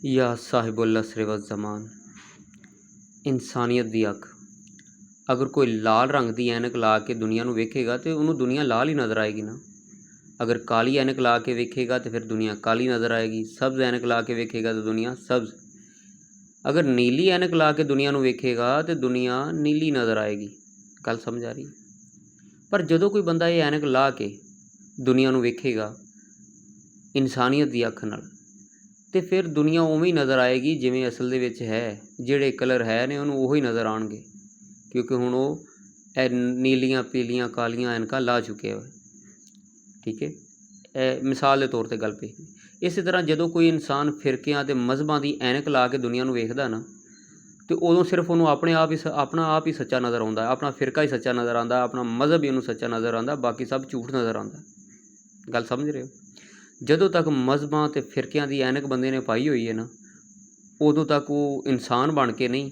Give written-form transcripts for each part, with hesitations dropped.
या साहिबुल असर व ज़मान इंसानियत दी अख। अगर कोई लाल रंग की ऐनक ला के दुनिया नूं वेखेगा तो उन्होंने दुनिया लाल ही नज़र आएगी ना। अगर काली ऐनक ला के वेखेगा तो फिर दुनिया काली नज़र आएगी। सब्ज़ ऐनक ला के वेखेगा तो दुनिया सब्ज़। अगर नीली ऐनक ला के दुनिया नूं वेखेगा तो दुनिया नीली नज़र आएगी। गल समझ आ रही। पर जदों कोई बंदा ये ऐनक ला के दुनिया नूं वेखेगा इंसानियत की अख नाल तो फिर दुनिया उवें ही नज़र आएगी जिवें असल दे विच है। जिहड़े कलर है ने उन्होंने उही नज़र आउणगे, क्योंकि हुण वो नीलियां पीलियां कालियां ऐनकां ला चुके हो। ठीक है, मिसाल के तौर पर गल पे। इस तरह जदों कोई इंसान फिरकियां ते मजहबां की ऐनक ला के दुनिया नूं वेखदा ना तो उदों सिर्फ उन्होंने अपना आप ही सच्चा नज़र आता है। अपना फिरका ही सच्चा नज़र आता, अपना मजहब ही उन्होंने सच्चा नज़र आता, बाकी सब झूठ नज़र आता। गल समझ रहे हो? जदों तक मजहबां ते फिरकियां की ऐनक बंदे ने पाई हुई है ना उदों तक वो इंसान बन के नहीं,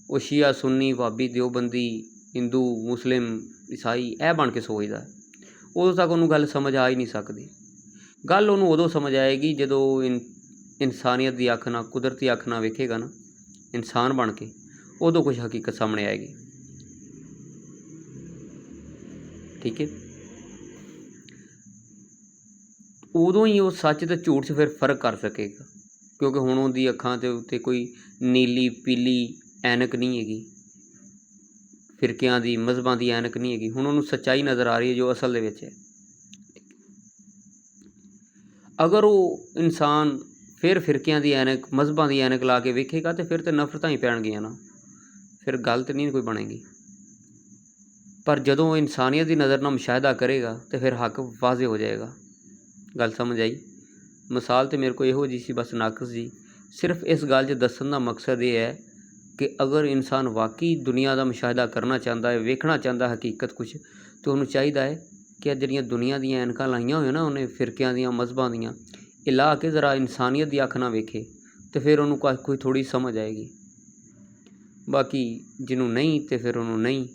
वो शिया सुन्नी भाबी देवबंदी हिंदू मुस्लिम ईसाई यह बन के सोचता है। उदों तक उन्होंने गल समझ आ ही नहीं सकती। गल उन्होंने उदों समझ आएगी जदों इंसानियत की अख ना कुदरती अख ना वेखेगा ना इंसान बन के, उदों कुछ हकीकत सामने आएगी। ठीक है, उदों ही वो सच तो झूठ से फिर फर्क कर सकेगा, क्योंकि हुण उहदी अखां दे उत्ते कोई नीली पीली ऐनक नहीं हैगी, फिरकियां की मजहबां की ऐनक नहीं हैगी। हुण उहनूं सच्चाई नज़र आ रही है जो असल दे विच है। अगर वो इंसान फिर फिरकियां की ऐनक मजहबां की ऐनक ला के वेखेगा तो फिर तो नफरतां ही पैणगियां ना, फिर गल तो नहीं कोई बनेगी। पर जदों इंसानियत की नज़र नाल मुशाहिदा करेगा तो फिर हक वाज़े हो जाएगा। गल समझ आई? मिसाल तो मेरे को इहो जी सी बस नाकस जी, सिर्फ इस गल च दस्सण दा मकसद ये है कि अगर इंसान वाकई दुनिया का मुशाहिदा करना चाहता है, वेखना चाहता हकीकत कुछ, तो उन्होंने चाहिए है कि जिहड़ियां दुनिया दी ऐनकां लाइयां होईयां ना उन्हें फिरकियां दियां मजहबां दियां, ये ला के ज़रा इंसानियत की अख ना वेखे तो फिर उन्होंने कोई थोड़ी समझ आएगी। बाकी जिन्हों नहीं तो फिर उन्होंने नहीं।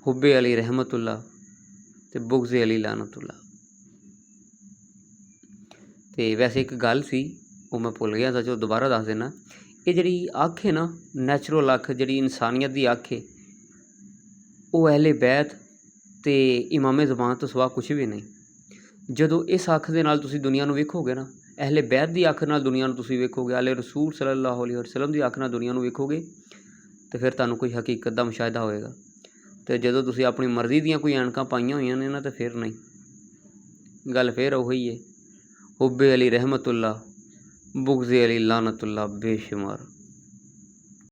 हुब्बे अली रहमतुल्लाह ते बुग़्ज़े अली लानतुल्लाह। तो वैसे एक गल सी वो मैं भुल गया था, जो दोबारा दस देना। ये जिहड़ी अख है ना नैचुरल अख, जिहड़ी इंसानियत की अख है, वो अहले बैत ते इमामे ज़मान तो सिवा कुछ भी नहीं। जदों इस अख दे नाल तुसीं दुनिया नूं वेखोगे ना, अहले बैत की अख नाल दुनिया नूं तुसीं वेखोगे, आले रसूल सल्लल्लाहु अलैहि वसल्लम की अख नाल दुनिया नूं वेखोगे तो फिर तुहानूं कोई हकीकत का मुशाहिदा होएगा। तो जदों तुसीं अपनी मर्जी दियां कोई ऐनकां पाईयां होईयां ने ना तो फिर नहीं। गल फिर उही है, हुब्बे अली रहमतुल्लाह बुग़्ज़े अली लानतुल्लाह बेशुमार।